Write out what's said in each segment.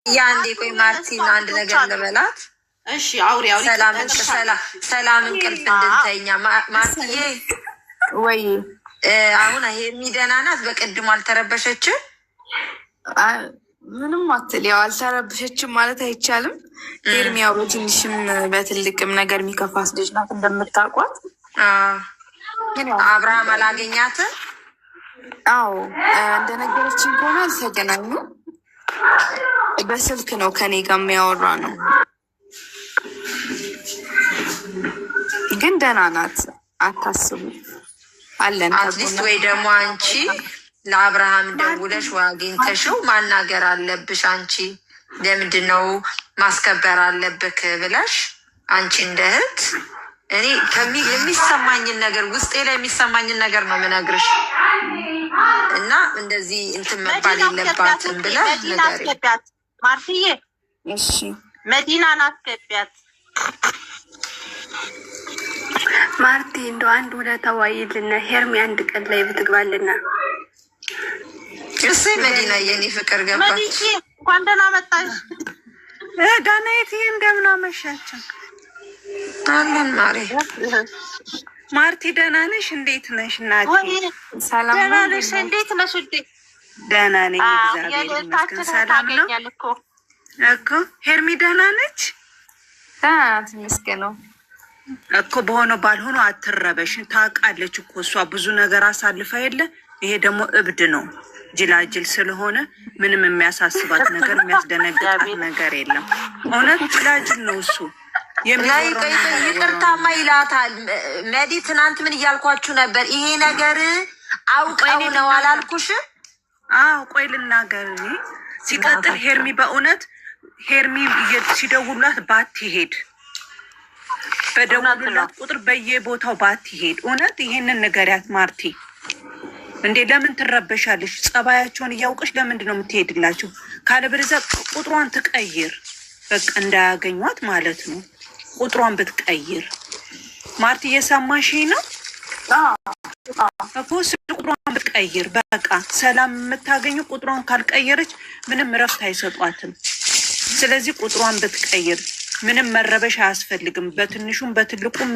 ያንዴ ቆይ ማርቲን አንድ ነገር ልበላት። እሺ አውሪ አውሪ። ሰላም እንቅልፍ እንድንተኛ ማርቲዬ። ወይ አሁን ይሄ ደህና ናት? በቅድሙ አልተረበሸችም? ምንም አትል። ያው አልተረበሸችም ማለት አይቻልም። ኤርሚያው በትንሽም በትልቅም ነገር የሚከፋት ልጅ ናት እንደምታውቋት። አብርሃም አላገኛትም? አዎ እንደነገረችኝ ከሆነ አልተገናኙም። በስልክ ነው ከኔ ጋር የሚያወራ ነው። ግን ደህና ናት፣ አታስቡ አለን። አትሊስት ወይ ደግሞ አንቺ ለአብርሃም ደውለሽ ወይ አግኝተሽው ማናገር አለብሽ። አንቺ ለምንድን ነው ማስከበር አለብክ ብለሽ አንቺ እንደ እህት እኔ የሚሰማኝን ነገር ውስጤ ላይ የሚሰማኝን ነገር ነው የምነግርሽ። እና እንደዚህ እንትን መባል የለባትም ብለህ አስገቢያት ማርትዬ። እሺ መዲናን አስገቢያት ማርቲ። እንደው አንድ ሁለት አዋይልና ሄርሚ አንድ ቀን ላይ ብትግባልና እሺ። መዲና የኔ ፍቅር ገባች። እንኳን ደህና መጣሽ ዳናይት። እንደምን አመሻችሁ? አለን ማሪ። ማርቲ ደህና ነሽ? እንዴት ነሽ እናቴ? ሰላም ደህና ነሽ? እንዴት ነሽ? ደህና ነኝ እግዚአብሔር ይመስገን። ሰላም ነው እኮ። ሄርሚ ደህና ነች? ታት ምስከነው እኮ በሆነ ባልሆነ አትረበሽ። ታውቃለች እኮ እሷ ብዙ ነገር አሳልፋ የለ። ይሄ ደግሞ እብድ ነው፣ ጅላጅል ስለሆነ ምንም የሚያሳስባት ነገር የሚያስደነግጣት ነገር የለም። እውነት ጅላጅል ነው እሱ። ይቅርታማ ይላታል። መዲ ትናንት ምን እያልኳችሁ ነበር? ይሄ ነገር አውቀው ነው አላልኩሽ? አዎ ቆይ ልናገር። ሲቀጥል ሄርሚ በእውነት ሄርሚ ሲደውሏት ባትሄድ፣ በደውሉላት ቁጥር በየቦታው ባትሄድ፣ እውነት ይሄንን ንገሪያት ማርቲ። እንዴ ለምን ትረበሻለሽ? ጸባያቸውን እያውቅሽ ለምንድን ነው የምትሄድላቸው? ካለበለዚያ ቁጥሯን ትቀይር፣ በቃ እንዳያገኟት ማለት ነው። ቁጥሯን ብትቀይር ማርቲ፣ እየሰማሽ ነው እኮ። ቁጥሯን ብትቀይር በቃ ሰላም የምታገኙ ቁጥሯን ካልቀየረች ምንም እረፍት አይሰጧትም። ስለዚህ ቁጥሯን ብትቀይር ምንም መረበሽ አያስፈልግም። በትንሹም በትልቁም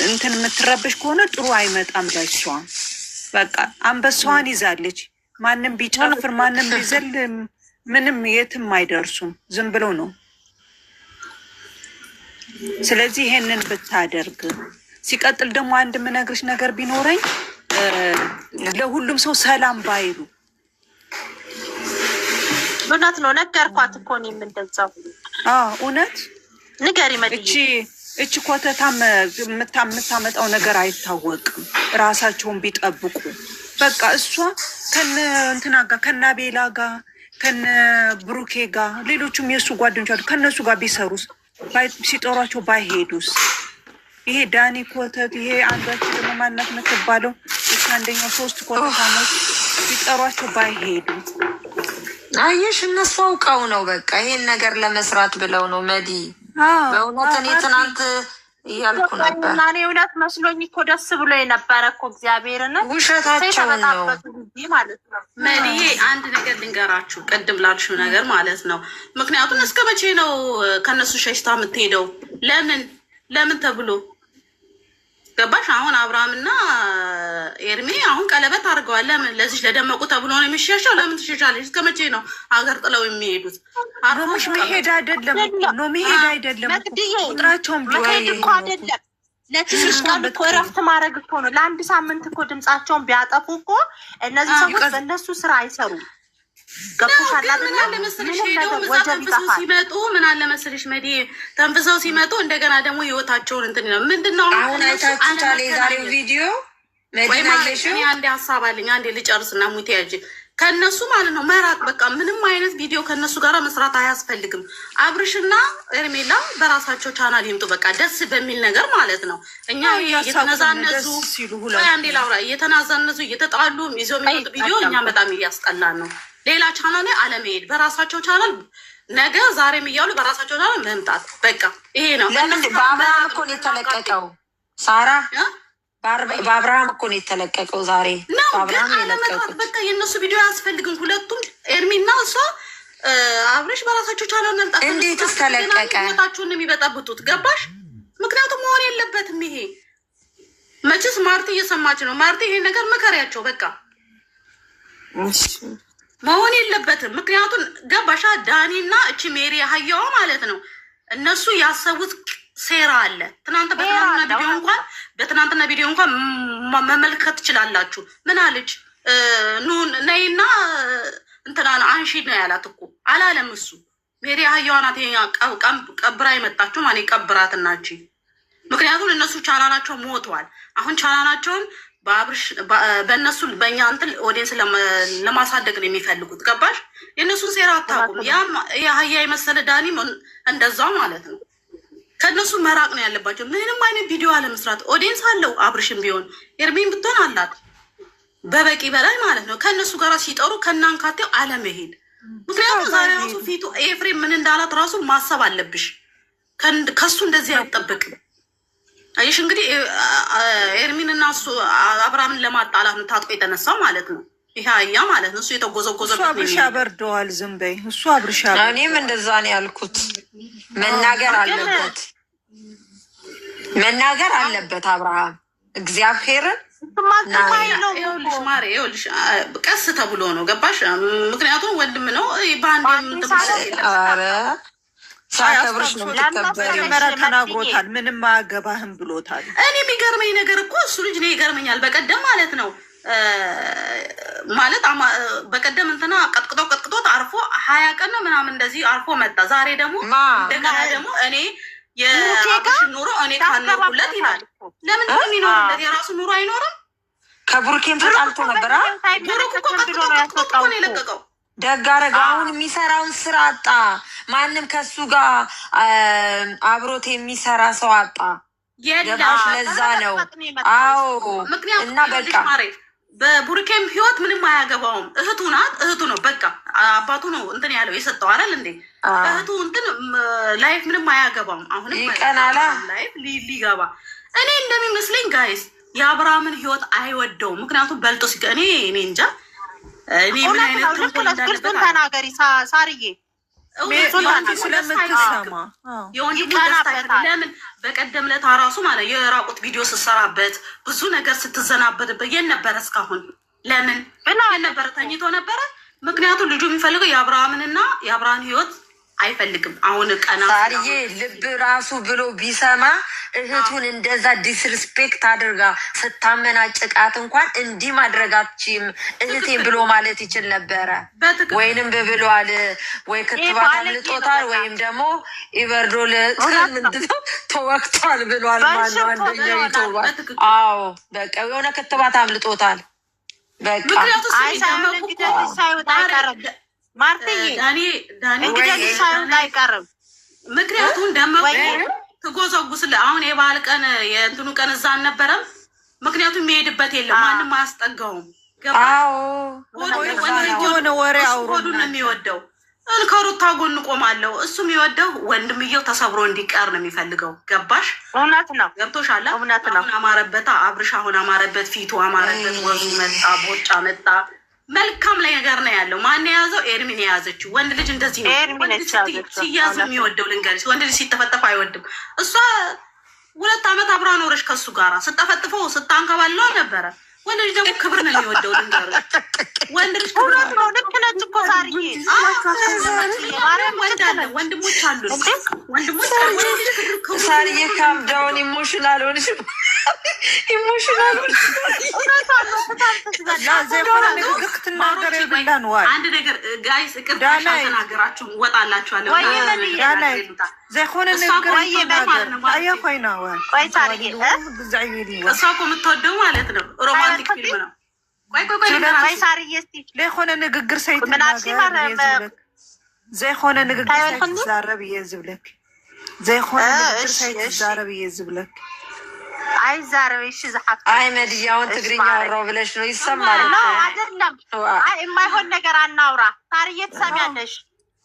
እንትን የምትረበሽ ከሆነ ጥሩ አይመጣም። በሷ በቃ አንበሳዋን ይዛለች። ማንም ቢጨፍር ማንም ቢዘል ምንም የትም አይደርሱም። ዝም ብለው ነው። ስለዚህ ይሄንን ብታደርግ። ሲቀጥል ደግሞ አንድ የምነግርሽ ነገር ቢኖረኝ ለሁሉም ሰው ሰላም ባይሉ። እውነት ነው፣ ነገርኳት እኮ እኔም እንደዛው። እውነት ንገሪ መድዬ። እቺ ኮተታ የምታመጣው ነገር አይታወቅም። ራሳቸውን ቢጠብቁ በቃ። እሷ ከነ እንትና ጋር ከነ ቤላ ጋር ከነ ብሩኬ ጋር ሌሎቹም የእሱ ጓደኞች አሉ። ከነሱ ጋር ቢሰሩስ፣ ሲጠሯቸው ባይሄዱስ? ይሄ ዳኒ ኮተት፣ ይሄ አንዷቸው ደግሞ ማናት የምትባለው አንደኛው፣ ሶስት ኮተታሞች ሲጠሯቸው ባይሄዱ። አየሽ፣ እነሱ አውቀው ነው በቃ ይሄን ነገር ለመስራት ብለው ነው። መዲ በእውነት እኔ ትናንት እያልኩ ነበር። እኔ እውነት መስሎኝ እኮ ደስ ብሎ የነበረ እኮ እግዚአብሔርን። ውሸታቸውን ነው ማለት ነው። መዲዬ አንድ ነገር ልንገራችሁ፣ ቅድም ላልሽው ነገር ማለት ነው። ምክንያቱም እስከ መቼ ነው ከነሱ ሸሽታ የምትሄደው? ለምን ተብሎ ገባሽ? አሁን አብርሃምና ኤርሚ አሁን ቀለበት አድርገዋል። ለምን? ለዚህ ለደመቁ ተብሎ ነው የሚሸሸው? ለምን ትሸሻለች? እስከ መቼ ነው ሀገር ጥለው የሚሄዱት? አሮሽ መሄድ አይደለም ነው መሄድ አይደለም። ቁጥራቸውን መሄድ እኮ አይደለም። ለትንሽ ቀን እኮ እረፍት ማድረግ እኮ ነው። ለአንድ ሳምንት እኮ ድምጻቸውን ቢያጠፉ እኮ እነዚህ ሰዎች በእነሱ ስራ አይሰሩም። ገብቶሻል አይደል? ተንፍሰው ሲመጡ ምን አለ መሰለሽ መዲ፣ ተንፍሰው ሲመጡ እንደገና ደግሞ ህይወታቸውን እንትን ነው። ምንድነው አሁን አይታችሁታል የዛሬው ቪዲዮ? እኔ አንዴ ሀሳብ አለኝ፣ አንዴ ልጨርስና ሙቴ ያጅ ከነሱ ማለት ነው መራቅ። በቃ ምንም አይነት ቪዲዮ ከነሱ ጋር መስራት አያስፈልግም። አብርሽና ኤርሜላ በራሳቸው ቻናል ይምጡ፣ በቃ ደስ በሚል ነገር ማለት ነው። እኛ እየተነዛነዙ አንዴ ላውራ፣ እየተናዛነዙ እየተጣሉ ይዘው የሚመጡ ቪዲዮ እኛ በጣም እያስጠላን ነው። ሌላ ቻናል ላይ አለመሄድ፣ በራሳቸው ቻናል ነገ ዛሬም እያሉ በራሳቸው ቻናል መምጣት፣ በቃ ይሄ ነው። ለምን በአብርሃም እኮ ነው የተለቀቀው ሳራ፣ በአብርሃም እኮ ነው የተለቀቀው ዛሬ። በአብርሃም የለቀቁት በቃ የእነሱ ቪዲዮ አያስፈልግም። ሁለቱም ኤርሚና እሷ አብረሽ በራሳቸው ቻናል ነልጣ እንዴት ተለቀቀ? ህይወታችሁን የሚበጠብጡት ገባሽ? ምክንያቱም መሆን የለበትም ይሄ። መቼስ ማርቲ እየሰማች ነው። ማርቲ ይሄ ነገር መከሪያቸው በቃ መሆን የለበትም። ምክንያቱም ገባሻ? ዳኒና እቺ ሜሪ ያህያዋ ማለት ነው እነሱ ያሰቡት ሴራ አለ። በትናንትና ቪዲዮ እንኳን መመልከት ትችላላችሁ። ምን አለች? ኑን ነይና እንትናን አንሺ ነው ያላት እኮ አላለም እሱ። ሜሪ ያህያዋ ናት ቀብራ የመጣችሁ ማን ቀብራት እናቺ። ምክንያቱም እነሱ ቻናላቸው ሞተዋል። አሁን ቻናላቸውን በእነሱ በእኛ እንትን ኦዲየንስ ለማሳደግ ነው የሚፈልጉት። ገባሽ? የእነሱን ሴራ አታውቁም። ያም የአህያ የመሰለ ዳኒ እንደዛው ማለት ነው። ከእነሱ መራቅ ነው ያለባቸው። ምንም አይነት ቪዲዮ አለመስራት። ኦዲየንስ አለው አብርሽም ቢሆን ኤርሚን ብትሆን አላት በበቂ በላይ ማለት ነው። ከእነሱ ጋር ሲጠሩ ከናንካቴው አለመሄድ። ምክንያቱም ዛሬ ራሱ ፊቱ ኤፍሬም ምን እንዳላት ራሱ ማሰብ አለብሽ። ከሱ እንደዚህ አይጠበቅም። አይሽ እንግዲህ ኤርሚን እና እሱ አብርሃምን ለማጣላት ነው ታጥቆ የተነሳው ማለት ነው። ይሄ አያ ማለት ነው። እሱ የተጎዘጎዘበት ነው። አብርሻ በርደዋል። ዝም በይ። እሱ አብርሻ እኔም እንደዛ ነው ያልኩት። መናገር አለበት አብርሃም እግዚአብሔርን ይኸውልሽ ማሬ፣ ይኸውልሽ ቀስ ተብሎ ነው ገባሽ? ምክንያቱም ወንድም ነው በአንድ ሳያከብርሽ ነው መጀመሪያ ተናግሮታል። ምንም አያገባህም ብሎታል። እኔ የሚገርመኝ ነገር እኮ እሱ ልጅ ነው ይገርመኛል። በቀደም ማለት ነው ማለት በቀደም እንትና ቀጥቅጦት አርፎ 20 ቀን ነው ምናምን እንደዚህ አርፎ መጣ። ዛሬ ደግሞ እንደገና ደግሞ እኔ የአብርሽን ኑሮ እኔ ካኖርኩለት ይላል። ለምን የሚኖርለት የራሱ ኑሮ አይኖርም? ከቡርኬም ተጣልቶ ነበር። ቡሩክ እኮ ቀጥቅጦ ነው የለቀቀው። ደግ አደረገ። አሁን የሚሰራውን ስራ አጣ። ማንም ከሱ ጋር አብሮት የሚሰራ ሰው አጣ። ገባሽ? ለዛ ነው። አዎ እና በቃ በቡርኬም ህይወት ምንም አያገባውም። እህቱ ናት፣ እህቱ ነው በቃ። አባቱ ነው እንትን ያለው የሰጠው አይደል እንዴ? እህቱ እንትን ላይፍ ምንም አያገባውም። አሁንም ይቀናላ ላይፍ ሊገባ እኔ እንደሚመስለኝ ጋይስ የአብርሃምን ህይወት አይወደውም። ምክንያቱም በልጦ እኔ እንጃ እኔ ምን አይነት ክርስቶን ተናገሪ ሳርዬ ስለምትሰማ ለምን በቀደም ለታ ራሱ ማለት የራቁት ቪዲዮ ስትሰራበት ብዙ ነገር ስትዘናበትበት የት ነበረ እስካሁን? ለምን ነበረ? ተኝቶ ነበረ። ምክንያቱም ልጁ የሚፈልገው የአብርሃምንና የአብርሃም ህይወት አይፈልግም። አሁን ቀና ሳርዬ ልብ ራሱ ብሎ ቢሰማ እህቱን እንደዛ ዲስሪስፔክት አድርጋ ስታመናጭቃት እንኳን እንዲህ ማድረጋችም እህቴን ብሎ ማለት ይችል ነበረ። ወይንም ብብሏል ወይ ክትባት አምልጦታል ወይም ደግሞ ኢቨርዶል ምንድነው ተወቅቷል ብሏል። ማነው አንደኛው ይተዋል። አዎ በቃ የሆነ ክትባት አምልጦታል። በቃ ምክንያቱም ደመቁ ትጎዘጉስለ አሁን የበዓል ቀን የእንትኑ ቀን እዛ አልነበረም። ምክንያቱም የሚሄድበት የለም፣ ማንም አያስጠጋውም። የሆነ ወሬ አውሮዱን የሚወደው ከሩታ ጎን ቆማለሁ። እሱ የሚወደው ወንድምየው ተሰብሮ እንዲቀር ነው የሚፈልገው። ገባሽ? እውነት ነው። ገብቶሻል? እውነት ነው። አማረበታ አብርሽ አሁን አማረበት፣ ፊቱ አማረበት፣ ወዙ መጣ፣ ቦጫ መጣ። መልካም ላይ ነገር ነው ያለው። ማን የያዘው? ኤርሚን የያዘችው። ወንድ ልጅ እንደዚህ ነው ሲያዝ የሚወደው። ልንገርሽ፣ ወንድ ልጅ ሲተፈጠፍ አይወድም። እሷ 2 ዓመት አብራ ኖረች ከሱ ጋራ ስጠፈጥፈው ስታንከባለው ነበረ። ወንድ ልጅ ደግሞ ክብር ነው የሚወደው። ልንገርሽ፣ ወንድ ልጅ ክብር ነው። ልክ ነች እኮ ሳርዬ። ወንድሞች አሉ፣ ወንድሞች ሳርዬ። ካምዳውን ኢሞሽናል ሆንሽ፣ ኢሞሽናል ሆንሽ። አንድ ነገር ጋይስ ቅርታ ተናገራችሁ ወጣላችኋለሁ። ዘይኮነ እሷ እኮ የምትወደው ማለት ነው ሮማንቲክ ፊልም ነው። ዘይኮነ ንግግር ዘይኮነ ንግግር ሳይትዛረብ እየ ዝብለክ ዘይኮነ ንግግር ሳይትዛረብ እየ ዝብለክ አይዛረበሽ ዝሓፍ አይ መድያውን ትግርኛ ወራው ብለሽ ነው ይሰማል። አይደለም የማይሆን ነገር አናውራ። ሳርዬ ትሰሚያለሽ?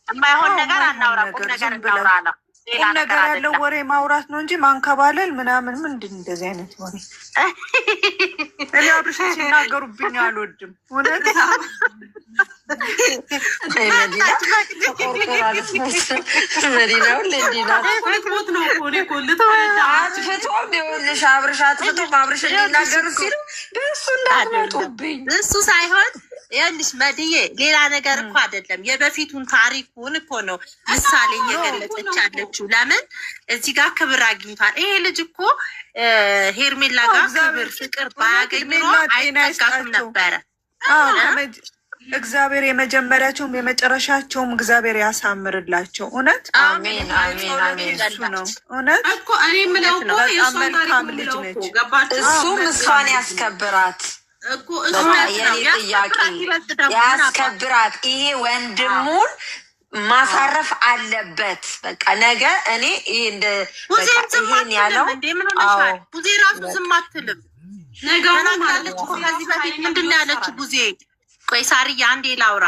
የማይሆን ነገር አናውራ፣ ቁም ነገር እናውራ ነው። ቁም ነገር ያለው ወሬ ማውራት ነው እንጂ ማንከባለል ምናምን ምንድን እንደዚህ አይነት ወሬ እኔ አብርሽ ሲናገሩብኝ አልወድም። እውነት አብርሽ እንዲናገሩ ሲሉ በእሱ እንዳትመጡብኝ እሱ ሳይሆን ይኸውልሽ መድዬ ሌላ ነገር እኮ አይደለም። የበፊቱን ታሪኩን እኮ ነው ምሳሌ እየገለጸች ያለችው። ለምን እዚህ ጋር ክብር አግኝቷል። ይሄ ልጅ እኮ ሄርሜላ ጋር ክብር ፍቅር ባያገኝ ኖሮ አይጠጋትም ነበረ። እግዚአብሔር የመጀመሪያቸውም የመጨረሻቸውም እግዚአብሔር ያሳምርላቸው። እውነት አሜን አሜን አሜን። እሱ ነው እውነት እኮ እኔ የምለው እኮ በጣም መልካም ልጅ ነች። እሱም እሷን ያስከብራት የኔ ጥያቄ ያስከብራት። ይሄ ወንድሙን ማሳረፍ አለበት። በቃ ነገ እኔ ይሄን ያለው ቡዜ ራሱ ዝም አትልም። ነገ ምንድን ነው ያለችው ቡዜ? ቆይ ሳርዬ አንዴ ላውራ